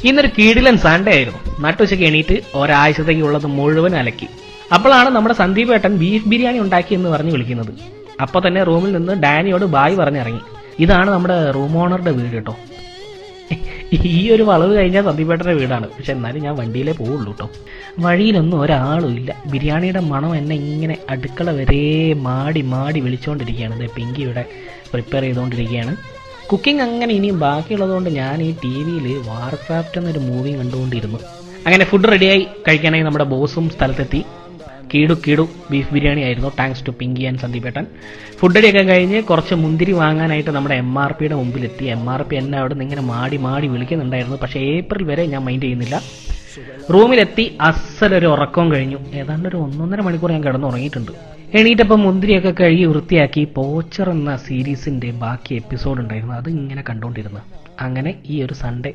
ഇന്നൊരു കീടിലൻ സൺഡേ ആയിരുന്നു. നട്ടുച്ചയ്ക്ക് എണീറ്റ് ഒരാഴ്ചത്തേക്ക് ഉള്ളത് മുഴുവൻ അലക്കി. അപ്പോഴാണ് നമ്മുടെ സന്ദീപ് ഏട്ടൻ ബീഫ് ബിരിയാണി ഉണ്ടാക്കി എന്ന് പറഞ്ഞ് വിളിക്കുന്നത്. അപ്പൊ തന്നെ റൂമിൽ നിന്ന് ഡാനിയോട് ബായ് പറഞ്ഞിറങ്ങി. ഇതാണ് നമ്മുടെ റൂം ഓണറുടെ വീട് കേട്ടോ. ഈ ഒരു വളവ് കഴിഞ്ഞാൽ സന്ദീപേട്ടന്റെ വീടാണ്. പക്ഷെ എന്നാലും ഞാൻ വണ്ടിയിലേ പോവുള്ളൂ കേട്ടോ. വഴിയിലൊന്നും ഒരാളും ഇല്ല. ബിരിയാണിയുടെ മണം എന്നെ ഇങ്ങനെ അടുക്കള വരെ മാടി മാടി വിളിച്ചുകൊണ്ടിരിക്കുകയാണ്. പിങ്കി ഇവിടെ പ്രിപ്പയർ ചെയ്തുകൊണ്ടിരിക്കുകയാണ്. കുക്കിംഗ് അങ്ങനെ ഇനിയും ബാക്കിയുള്ളതുകൊണ്ട് ഞാൻ ഈ ടി വിയിൽ വാർക്രാഫ്റ്റ് എന്നൊരു മൂവി കണ്ടുകൊണ്ടിരുന്നു. അങ്ങനെ ഫുഡ് റെഡിയായി കഴിക്കാനായി നമ്മുടെ ബോസും സ്ഥലത്തെത്തി. കീടു ബീഫ് ബിരിയാണി ആയിരുന്നു. താങ്ക്സ് ടു പിങ്കി ആൻഡ് സന്ദീപേട്ടൻ. ഫുഡ് അടിയൊക്കെ കഴിഞ്ഞ് കുറച്ച് മുന്തിരി വാങ്ങാനായിട്ട് നമ്മുടെ MRPയുടെ മുമ്പിലെത്തി. MRP എന്നെ അവിടെ നിന്ന് ഇങ്ങനെ മാടി മാടി വിളിക്കുന്നുണ്ടായിരുന്നു. പക്ഷേ ഏപ്രിൽ വരെ ഞാൻ മൈൻഡ് ചെയ്യുന്നില്ല. റൂമിലെത്തി അസലൊരു ഉറക്കവും കഴിഞ്ഞു. ഏതാണ്ട് ഒരു 1.5 മണിക്കൂർ ഞാൻ കിടന്നുറങ്ങിയിട്ടുണ്ട്. എണീറ്റപ്പം മുന്തിരിയൊക്കെ കഴുകി വൃത്തിയാക്കി പോച്ചർ എന്ന സീരീസിന്റെ ബാക്കി എപ്പിസോഡ് ഉണ്ടായിരുന്നു. അത് ഇങ്ങനെ കണ്ടുകൊണ്ടിരുന്നു. അങ്ങനെ ഈ ഒരു സൺഡേ